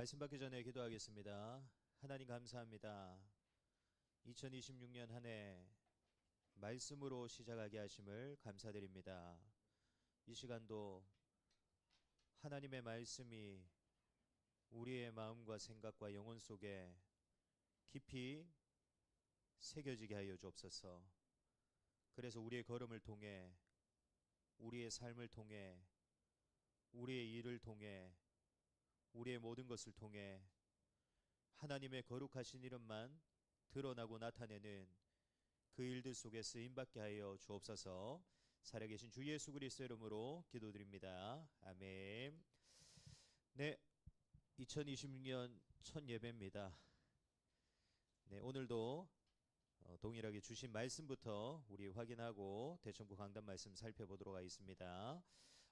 말씀 받기 전에 기도하겠습니다. 하나님 감사합니다. 2026년 한 해 말씀으로 시작하게 하심을 감사드립니다. 이 시간도 하나님의 말씀이 우리의 마음과 생각과 영혼 속에 깊이 새겨지게 하여 주옵소서. 그래서 우리의 걸음을 통해, 우리의 삶을 통해, 우리의 일을 통해, 우리의 모든 것을 통해 하나님의 거룩하신 이름만 드러나고 나타내는 그 일들 속에 쓰임받게 하여 주옵소서. 살아계신 주 예수 그리스도의 이름으로 기도드립니다. 아멘. 네, 2026년 첫 예배입니다. 네, 오늘도 동일하게 주신 말씀부터 우리 확인하고 대청구 강단 말씀 살펴보도록 하겠습니다.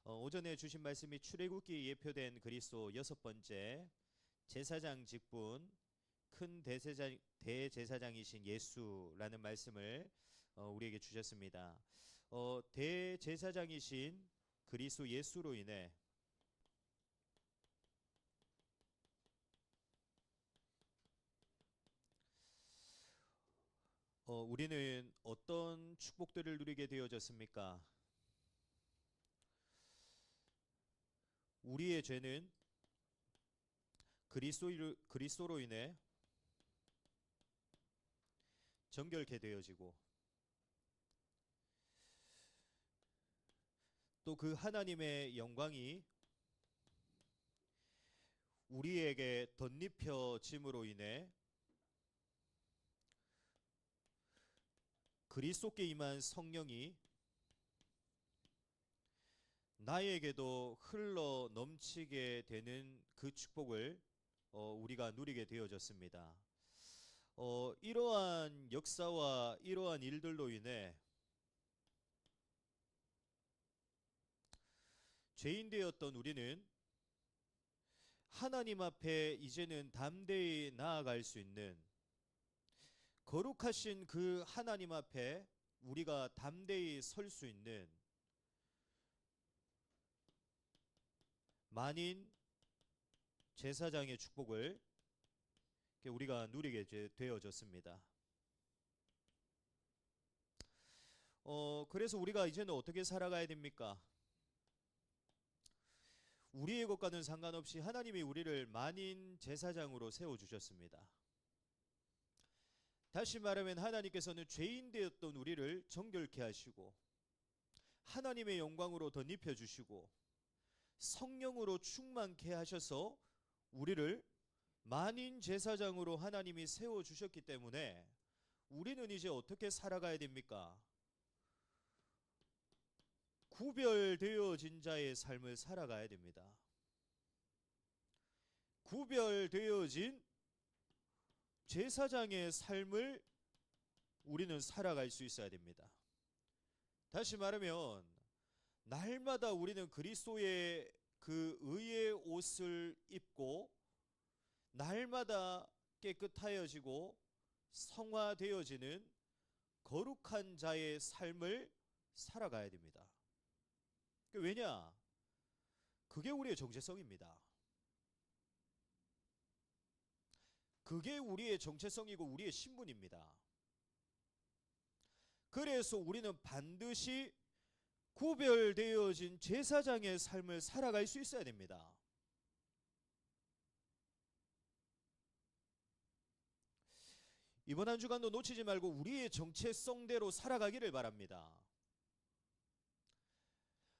오전에 주신 말씀이 출애굽기에 예표된 그리스도 여섯 번째 제사장 직분 큰 대제사장이신 예수라는 말씀을 우리에게 주셨습니다. 대제사장이신 그리스도 예수로 인해 우리는 어떤 축복들을 누리게 되어졌습니까? 우리의 죄는 그리스도로 인해 정결케 되어지고, 또 그 하나님의 영광이 우리에게 덧입혀짐으로 인해 그리스도께 임한 성령이 나에게도 흘러 넘치게 되는 그 축복을 우리가 누리게 되어졌습니다. 이러한 역사와 이러한 일들로 인해 죄인 되었던 우리는 하나님 앞에 이제는 담대히 나아갈 수 있는, 거룩하신 그 하나님 앞에 우리가 담대히 설 수 있는 만인 제사장의 축복을 우리가 누리게 되어졌습니다. 그래서 우리가 이제는 어떻게 살아가야 됩니까? 우리의 것과는 상관없이 하나님이 우리를 만인 제사장으로 세워주셨습니다. 다시 말하면 하나님께서는 죄인 되었던 우리를 정결케 하시고 하나님의 영광으로 덧입혀 주시고 성령으로 충만케 하셔서 우리를 만인 제사장으로 하나님이 세워주셨기 때문에 우리는 이제 어떻게 살아가야 됩니까? 구별되어진 자의 삶을 살아가야 됩니다. 구별되어진 제사장의 삶을 우리는 살아갈 수 있어야 됩니다. 다시 말하면 날마다 우리는 그리스도의 그 의의 옷을 입고 날마다 깨끗하여지고 성화되어지는 거룩한 자의 삶을 살아가야 됩니다. 왜냐? 그게 우리의 정체성입니다. 그게 우리의 정체성이고 우리의 신분입니다. 그래서 우리는 반드시 구별되어진 제사장의 삶을 살아갈 수 있어야 됩니다. 이번 한 주간도 놓치지 말고 우리의 정체성대로 살아가기를 바랍니다.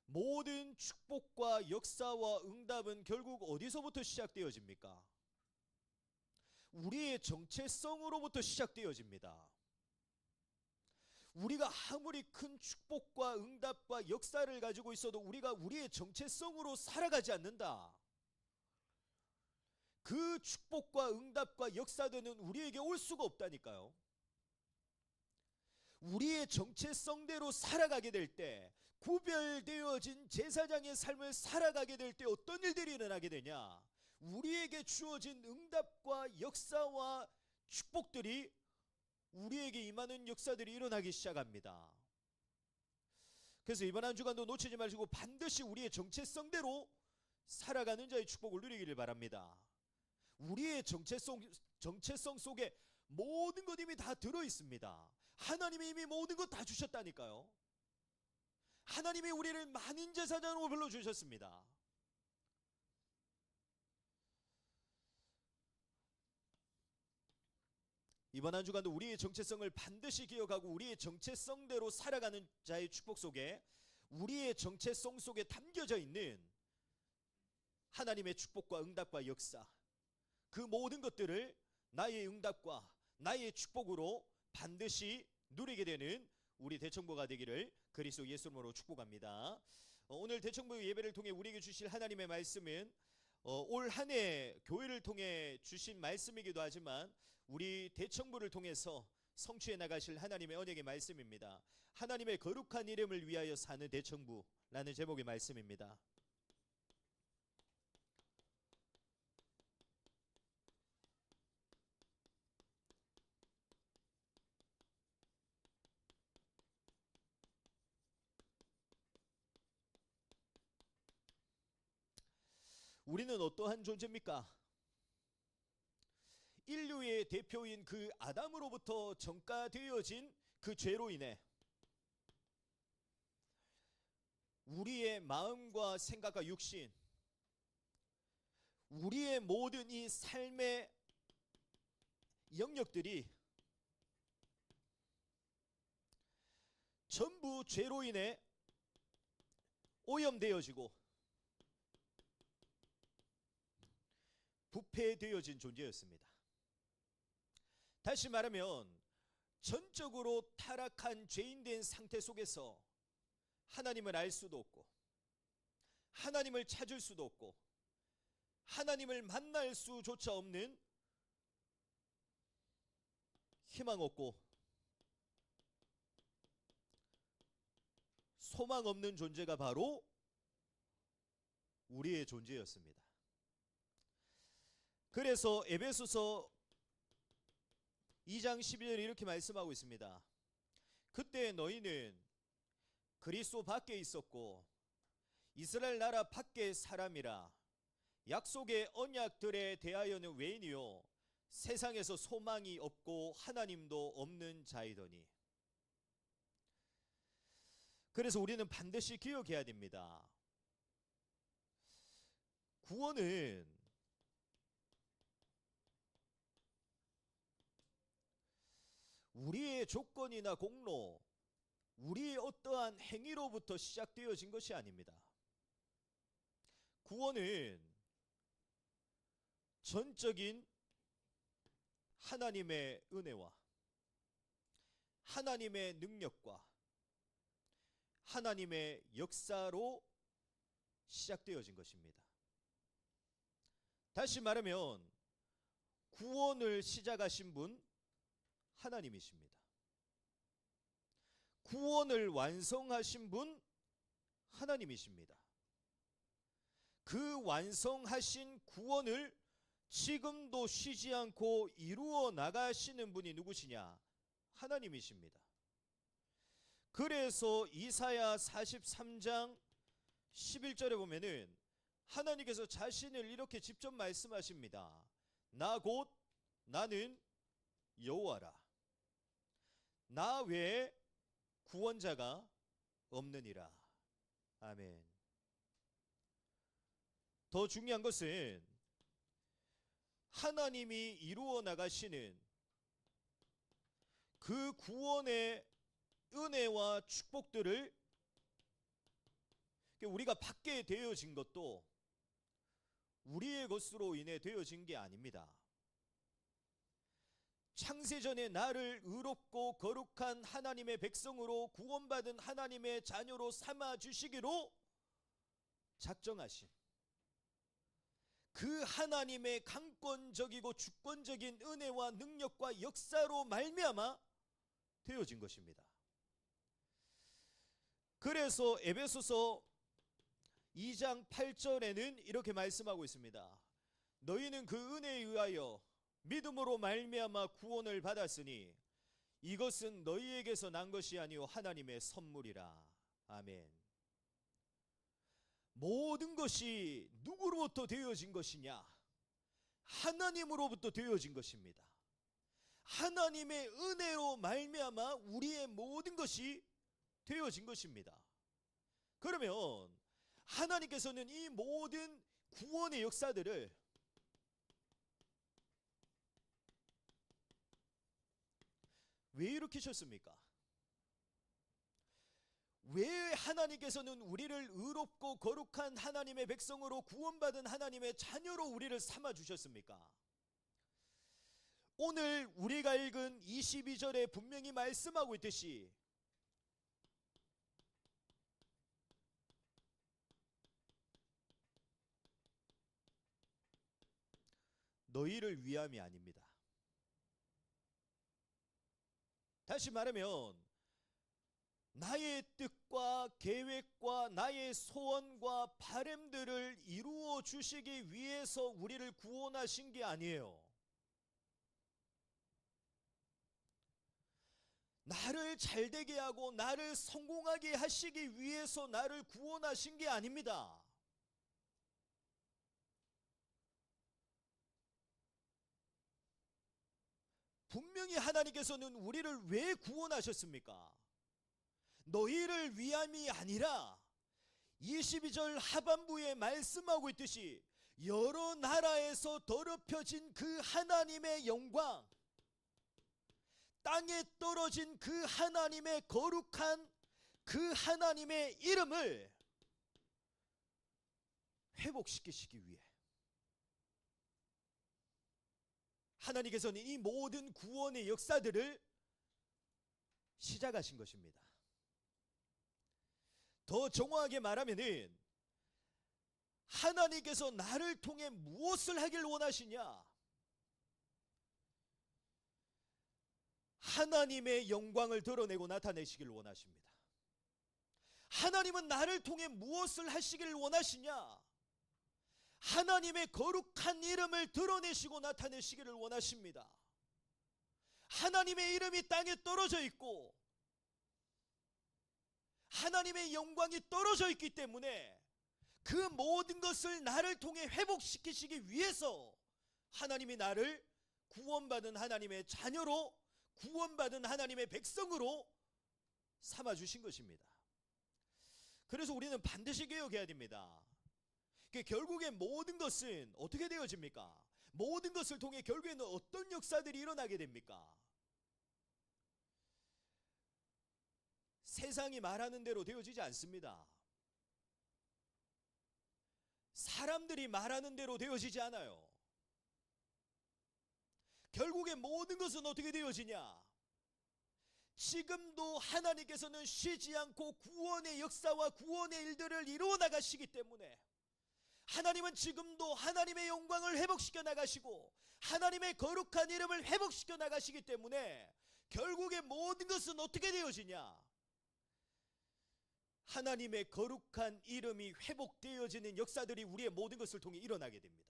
모든 축복과 역사와 응답은 결국 어디서부터 시작되어집니까? 우리의 정체성으로부터 시작되어집니다. 우리가 아무리 큰 축복과 응답과 역사를 가지고 있어도 우리가 우리의 정체성으로 살아가지 않는다. 그 축복과 응답과 역사들은 우리에게 올 수가 없다니까요. 우리의 정체성대로 살아가게 될 때, 구별되어진 제사장의 삶을 살아가게 될 때 어떤 일들이 일어나게 되냐? 우리에게 주어진 응답과 역사와 축복들이 우리에게 임하는 역사들이 일어나기 시작합니다. 그래서 이번 한 주간도 놓치지 마시고 반드시 우리의 정체성대로 살아가는 자의 축복을 누리기를 바랍니다. 우리의 정체성 속에 모든 것 이미 다 들어 있습니다. 하나님이 이미 모든 것 다 주셨다니까요. 하나님이 우리를 만인 제사장으로 불러 주셨습니다. 이번 한 주간도 우리의 정체성을 반드시 기억하고 우리의 정체성대로 살아가는 자의 축복 속에 우리의 정체성 속에 담겨져 있는 하나님의 축복과 응답과 역사, 그 모든 것들을 나의 응답과 나의 축복으로 반드시 누리게 되는 우리 대청보가 되기를 그리스도 예수님으로 축복합니다. 오늘 대청보 예배를 통해 우리에게 주실 하나님의 말씀은 올 한 해 교회를 통해 주신 말씀이기도 하지만 우리 대청부를 통해서 성취해 나가실 하나님의 언약의 말씀입니다. 하나님의 거룩한 이름을 위하여 사는 대청부라는 제목의 말씀입니다. 우리는 어떠한 존재입니까? 인류의 대표인 그 아담으로부터 전가되어진 그 죄로 인해 우리의 마음과 생각과 육신, 우리의 모든 이 삶의 영역들이 전부 죄로 인해 오염되어지고 부패되어진 존재였습니다. 다시 말하면 전적으로 타락한 죄인된 상태 속에서 하나님을 알 수도 없고 하나님을 찾을 수도 없고 하나님을 만날 수조차 없는 희망 없고 소망 없는 존재가 바로 우리의 존재였습니다. 그래서 에베소서 2장 12절에 이렇게 말씀하고 있습니다. 그때 너희는 그리스도 밖에 있었고 이스라엘 나라 밖의 사람이라 약속의 언약들에 대하여는 외인이요 세상에서 소망이 없고 하나님도 없는 자이더니. 그래서 우리는 반드시 기억해야 됩니다. 구원은 우리의 조건이나 공로, 우리의 어떠한 행위로부터 시작되어진 것이 아닙니다. 구원은 전적인 하나님의 은혜와 하나님의 능력과 하나님의 역사로 시작되어진 것입니다. 다시 말하면 구원을 시작하신 분 하나님이십니다. 구원을 완성하신 분 하나님이십니다. 그 완성하신 구원을 지금도 쉬지 않고 이루어 나가시는 분이 누구시냐? 하나님이십니다. 그래서 이사야 43장 11절에 보면은 하나님께서 자신을 이렇게 직접 말씀하십니다. 나 곧 나는 여호와라. 나 외에 구원자가 없느니라. 아멘. 더 중요한 것은 하나님이 이루어 나가시는 그 구원의 은혜와 축복들을 우리가 받게 되어진 것도 우리의 것으로 인해 되어진 게 아닙니다. 창세전에 나를 의롭고 거룩한 하나님의 백성으로 구원받은 하나님의 자녀로 삼아주시기로 작정하신 그 하나님의 강권적이고 주권적인 은혜와 능력과 역사로 말미암아 되어진 것입니다. 그래서 에베소서 2장 8절에는 이렇게 말씀하고 있습니다. 너희는 그 은혜에 의하여 믿음으로 말미암아 구원을 받았으니 이것은 너희에게서 난 것이 아니요 하나님의 선물이라. 아멘. 모든 것이 누구로부터 되어진 것이냐? 하나님으로부터 되어진 것입니다. 하나님의 은혜로 말미암아 우리의 모든 것이 되어진 것입니다. 그러면 하나님께서는 이 모든 구원의 역사들을 왜 일으키셨습니까? 왜 하나님께서는 우리를 의롭고 거룩한 하나님의 백성으로 구원받은 하나님의 자녀로 우리를 삼아 주셨습니까? 오늘 우리가 읽은 22절에 분명히 말씀하고 있듯이 너희를 위함이 아닙니다. 다시 말하면 나의 뜻과 계획과 나의 소원과 바람들을 이루어 주시기 위해서 우리를 구원하신 게 아니에요. 나를 잘되게 하고 나를 성공하게 하시기 위해서 나를 구원하신 게 아닙니다. 분명히 하나님께서는 우리를 왜 구원하셨습니까? 너희를 위함이 아니라 22절 하반부에 말씀하고 있듯이 여러 나라에서 더럽혀진 그 하나님의 영광, 땅에 떨어진 그 하나님의 거룩한 그 하나님의 이름을 회복시키시기 위해 하나님께서는 이 모든 구원의 역사들을 시작하신 것입니다. 더 정확하게 말하면은 하나님께서 나를 통해 무엇을 하길 원하시냐? 하나님의 영광을 드러내고 나타내시길 원하십니다. 하나님은 나를 통해 무엇을 하시길 원하시냐? 하나님의 거룩한 이름을 드러내시고 나타내시기를 원하십니다. 하나님의 이름이 땅에 떨어져 있고 하나님의 영광이 떨어져 있기 때문에 그 모든 것을 나를 통해 회복시키시기 위해서 하나님이 나를 구원받은 하나님의 자녀로, 구원받은 하나님의 백성으로 삼아주신 것입니다. 그래서 우리는 반드시 개혁해야 됩니다. 결국에 모든 것은 어떻게 되어집니까? 모든 것을 통해 결국에는 어떤 역사들이 일어나게 됩니까? 세상이 말하는 대로 되어지지 않습니다. 사람들이 말하는 대로 되어지지 않아요. 결국에 모든 것은 어떻게 되어지냐? 지금도 하나님께서는 쉬지 않고 구원의 역사와 구원의 일들을 이루어 나가시기 때문에 하나님은 지금도 하나님의 영광을 회복시켜 나가시고 하나님의 거룩한 이름을 회복시켜 나가시기 때문에 결국에 모든 것은 어떻게 되어지냐? 하나님의 거룩한 이름이 회복되어지는 역사들이 우리의 모든 것을 통해 일어나게 됩니다.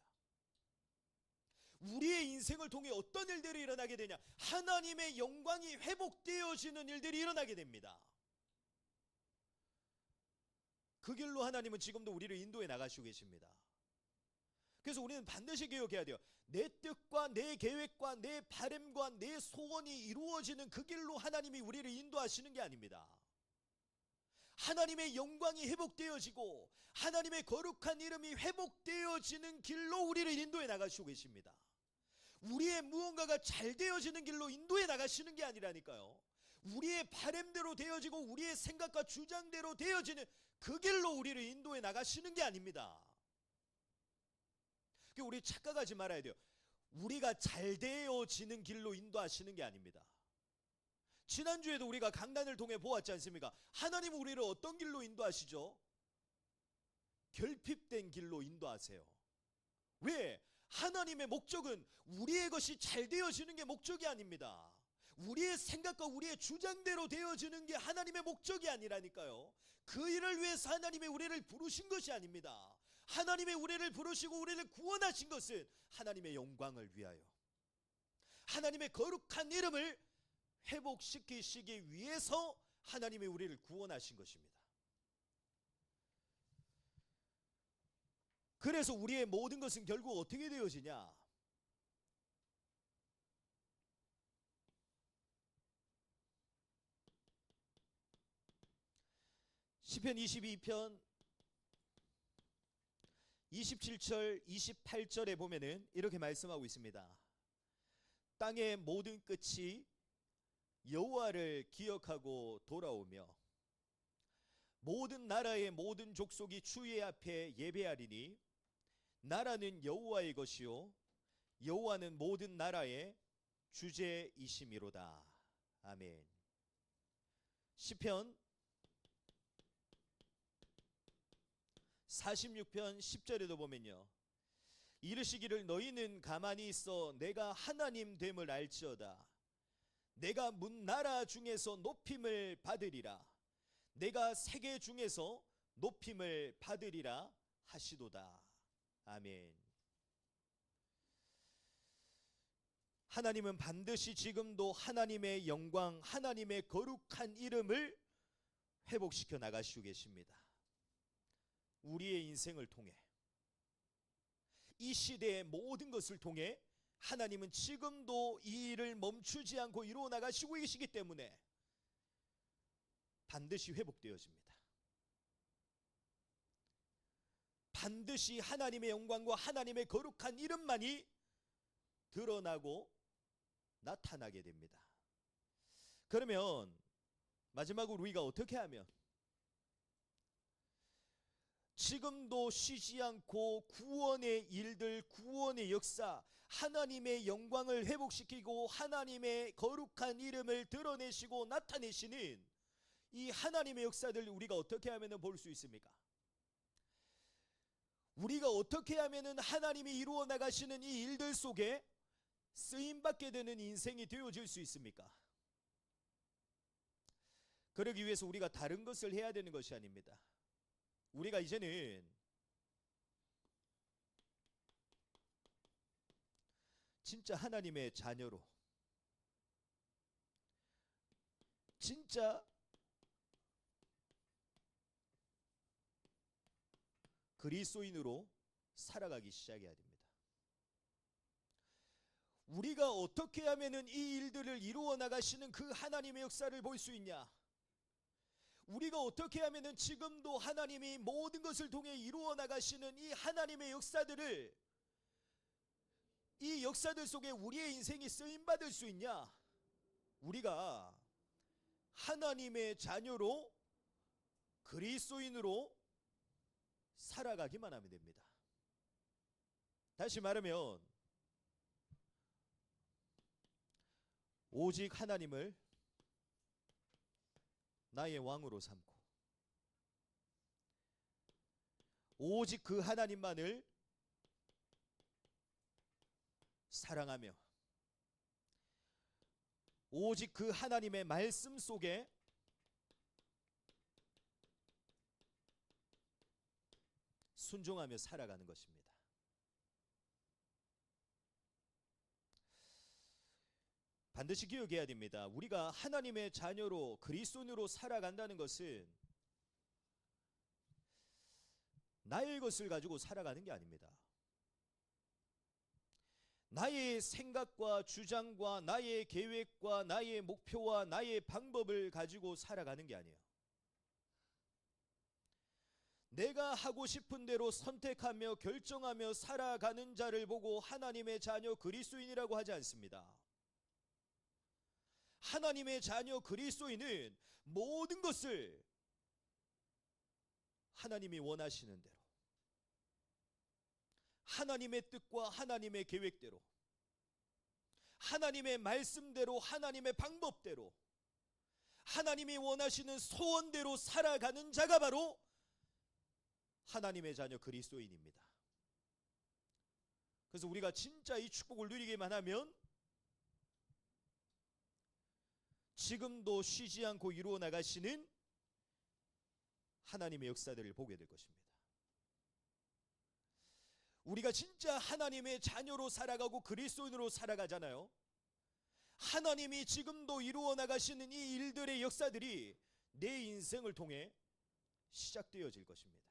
우리의 인생을 통해 어떤 일들이 일어나게 되냐? 하나님의 영광이 회복되어지는 일들이 일어나게 됩니다. 그 길로 하나님은 지금도 우리를 인도해 나가시고 계십니다. 그래서 우리는 반드시 기억해야 돼요. 내 뜻과 내 계획과 내 바람과 내 소원이 이루어지는 그 길로 하나님이 우리를 인도하시는 게 아닙니다. 하나님의 영광이 회복되어지고 하나님의 거룩한 이름이 회복되어지는 길로 우리를 인도해 나가시고 계십니다. 우리의 무언가가 잘 되어지는 길로 인도해 나가시는 게 아니라니까요. 우리의 바람대로 되어지고 우리의 생각과 주장대로 되어지는 그 길로 우리를 인도해 나가시는 게 아닙니다. 우리 착각하지 말아야 돼요. 우리가 잘 되어지는 길로 인도하시는 게 아닙니다. 지난주에도 우리가 강단을 통해 보았지 않습니까? 하나님은 우리를 어떤 길로 인도하시죠? 결핍된 길로 인도하세요. 왜? 하나님의 목적은 우리의 것이 잘 되어지는 게 목적이 아닙니다. 우리의 생각과 우리의 주장대로 되어지는 게 하나님의 목적이 아니라니까요. 그 일을 위해서 하나님이 우리를 부르신 것이 아닙니다. 하나님이 우리를 부르시고 우리를 구원하신 것은 하나님의 영광을 위하여 하나님의 거룩한 이름을 회복시키시기 위해서 하나님이 우리를 구원하신 것입니다. 그래서 우리의 모든 것은 결국 어떻게 되어지냐? 시편 22편 27절 28절에 보면은 이렇게 말씀하고 있습니다. 땅의 모든 끝이 여호와를 기억하고 돌아오며 모든 나라의 모든 족속이 주의 앞에 예배하리니 나라는 여호와의 것이요 여호와는 모든 나라의 주제이심이로다. 아멘. 시편 46편 10절에도 보면요, 이르시기를 너희는 가만히 있어 내가 하나님 됨을 알지어다. 내가 문 나라 중에서 높임을 받으리라. 내가 세계 중에서 높임을 받으리라 하시도다. 아멘. 하나님은 반드시 지금도 하나님의 영광, 하나님의 거룩한 이름을 회복시켜 나가시고 계십니다. 우리의 인생을 통해, 이 시대의 모든 것을 통해 하나님은 지금도 이 일을 멈추지 않고 이루어 나가시고 계시기 때문에 반드시 회복되어집니다. 반드시 하나님의 영광과 하나님의 거룩한 이름만이 드러나고 나타나게 됩니다. 그러면 마지막으로 우리가 어떻게 하면 지금도 쉬지 않고 구원의 일들, 구원의 역사, 하나님의 영광을 회복시키고 하나님의 거룩한 이름을 드러내시고 나타내시는 이 하나님의 역사들을 우리가 어떻게 하면 볼 수 있습니까? 우리가 어떻게 하면 하나님이 이루어 나가시는 이 일들 속에 쓰임받게 되는 인생이 되어질 수 있습니까? 그러기 위해서 우리가 다른 것을 해야 되는 것이 아닙니다. 우리가 이제는 진짜 하나님의 자녀로, 진짜 그리스도인으로 살아가기 시작해야 됩니다. 우리가 어떻게 하면은 이 일들을 이루어 나가시는 그 하나님의 역사를 볼 수 있냐? 우리가 어떻게 하면은 지금도 하나님이 모든 것을 통해 이루어 나가시는 이 하나님의 역사들을, 이 역사들 속에 우리의 인생이 쓰임 받을 수 있냐? 우리가 하나님의 자녀로, 그리스도인으로 살아가기만 하면 됩니다. 다시 말하면 오직 하나님을 나의 왕으로 삼고 오직 그 하나님만을 사랑하며 오직 그 하나님의 말씀 속에 순종하며 살아가는 것입니다. 반드시 기억해야 됩니다. 우리가 하나님의 자녀로 그리스도인으로 살아간다는 것은 나의 것을 가지고 살아가는 게 아닙니다. 나의 생각과 주장과 나의 계획과 나의 목표와 나의 방법을 가지고 살아가는 게 아니에요. 내가 하고 싶은 대로 선택하며 결정하며 살아가는 자를 보고 하나님의 자녀 그리스도인이라고 하지 않습니다. 하나님의 자녀 그리스도인은 모든 것을 하나님이 원하시는 대로, 하나님의 뜻과 하나님의 계획대로, 하나님의 말씀대로, 하나님의 방법대로, 하나님이 원하시는 소원대로 살아가는 자가 바로 하나님의 자녀 그리스도인입니다. 그래서 우리가 진짜 이 축복을 누리기만 하면 지금도 쉬지 않고 이루어 나가시는 하나님의 역사들을 보게 될 것입니다. 우리가 진짜 하나님의 자녀로 살아가고 그리스도인으로 살아가잖아요. 하나님이 지금도 이루어 나가시는 이 일들의 역사들이 내 인생을 통해 시작되어질 것입니다.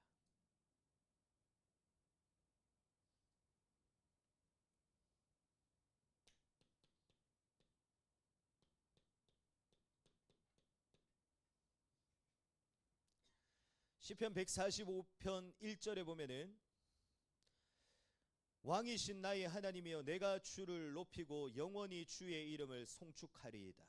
시편 145편 1절에 보면은 왕이신 나의 하나님이여 내가 주를 높이고 영원히 주의 이름을 송축하리이다.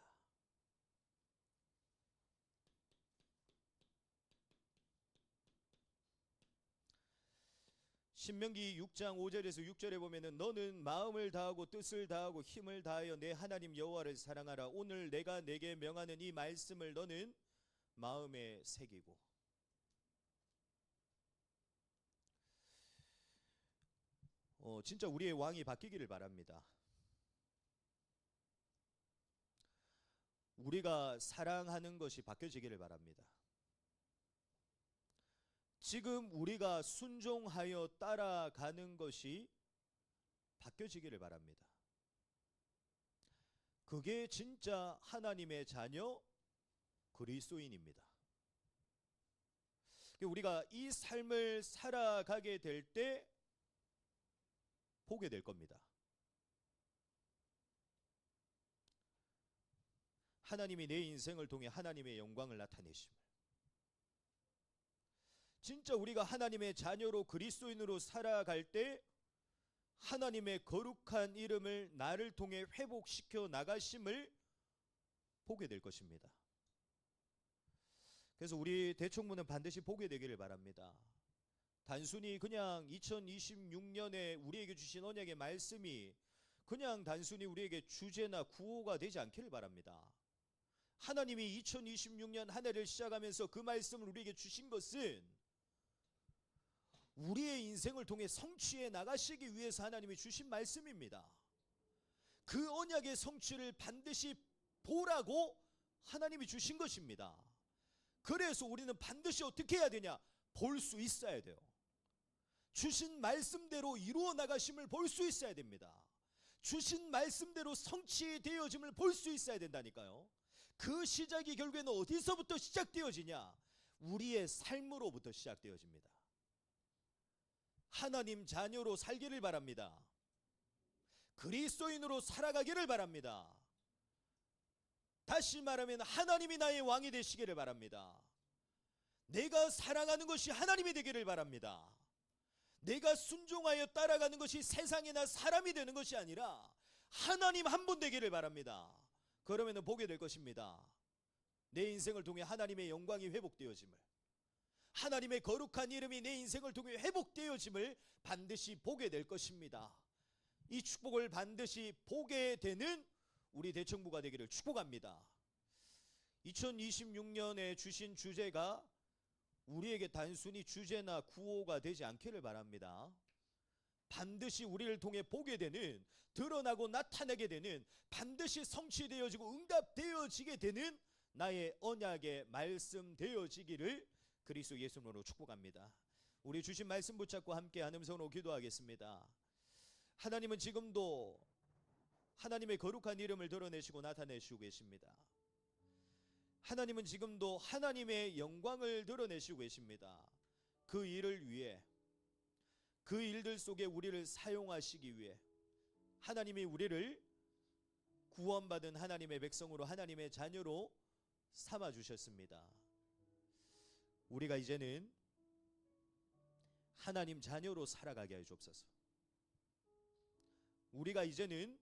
신명기 6장 5절에서 6절에 보면은 너는 마음을 다하고 뜻을 다하고 힘을 다하여 내 하나님 여호와를 사랑하라. 오늘 내가 내게 명하는 이 말씀을 너는 마음에 새기고. 진짜 우리의 왕이 바뀌기를 바랍니다. 우리가 사랑하는 것이 바뀌어지기를 바랍니다. 지금 우리가 순종하여 따라가는 것이 바뀌어지기를 바랍니다. 그게 진짜 하나님의 자녀 그리스도인입니다. 우리가 이 삶을 살아가게 될 때 보게 될 겁니다. 하나님이 내 인생을 통해 하나님의 영광을 나타내심을. 진짜 우리가 하나님의 자녀로 그리스도인으로 살아갈 때 하나님의 거룩한 이름을 나를 통해 회복시켜 나가심을 보게 될 것입니다. 그래서 우리 대청문은 반드시 보게 되기를 바랍니다. 단순히 그냥 2026년에 우리에게 주신 언약의 말씀이 그냥 단순히 우리에게 주제나 구호가 되지 않기를 바랍니다. 하나님이 2026년 한 해를 시작하면서 그 말씀을 우리에게 주신 것은 우리의 인생을 통해 성취해 나가시기 위해서 하나님이 주신 말씀입니다. 그 언약의 성취를 반드시 보라고 하나님이 주신 것입니다. 그래서 우리는 반드시 어떻게 해야 되냐? 볼 수 있어야 돼요. 주신 말씀대로 이루어 나가심을 볼 수 있어야 됩니다. 주신 말씀대로 성취되어짐을 볼 수 있어야 된다니까요. 그 시작이 결국에는 어디서부터 시작되어지냐? 우리의 삶으로부터 시작되어집니다. 하나님 자녀로 살기를 바랍니다. 그리스도인으로 살아가기를 바랍니다. 다시 말하면 하나님이 나의 왕이 되시기를 바랍니다. 내가 사랑하는 것이 하나님이 되기를 바랍니다. 내가 순종하여 따라가는 것이 세상이나 사람이 되는 것이 아니라 하나님 한 분 되기를 바랍니다. 그러면 보게 될 것입니다. 내 인생을 통해 하나님의 영광이 회복되어짐을, 하나님의 거룩한 이름이 내 인생을 통해 회복되어짐을 반드시 보게 될 것입니다. 이 축복을 반드시 보게 되는 우리 대청부가 되기를 축복합니다. 2026년에 주신 주제가 우리에게 단순히 주제나 구호가 되지 않기를 바랍니다. 반드시 우리를 통해 보게 되는, 드러나고 나타나게 되는, 반드시 성취되어지고 응답되어지게 되는 나의 언약의 말씀 되어지기를 그리스도 예수님으로 축복합니다. 우리 주신 말씀 붙잡고 함께 한 음성으로 기도하겠습니다. 하나님은 지금도 하나님의 거룩한 이름을 드러내시고 나타내시고 계십니다. 하나님은 지금도 하나님의 영광을 드러내시고 계십니다. 그 일을 위해, 그 일들 속에 우리를 사용하시기 위해 하나님이 우리를 구원받은 하나님의 백성으로, 하나님의 자녀로 삼아주셨습니다. 우리가 이제는 하나님 자녀로 살아가게 하여 주옵소서. 우리가 이제는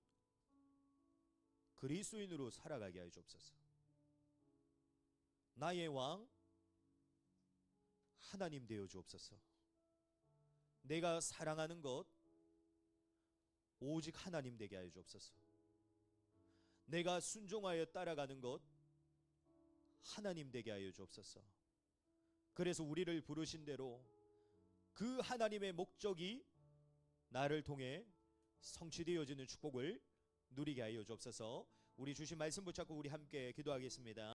그리스도인으로 살아가게 하여 주옵소서. 나의 왕 하나님 되어 주옵소서. 내가 사랑하는 것 오직 하나님 되게 하여 주옵소서. 내가 순종하여 따라가는 것 하나님 되게 하여 주옵소서. 그래서 우리를 부르신 대로 그 하나님의 목적이 나를 통해 성취되어지는 축복을 누리게 하여 주옵소서. 우리 주신 말씀 붙잡고 우리 함께 기도하겠습니다.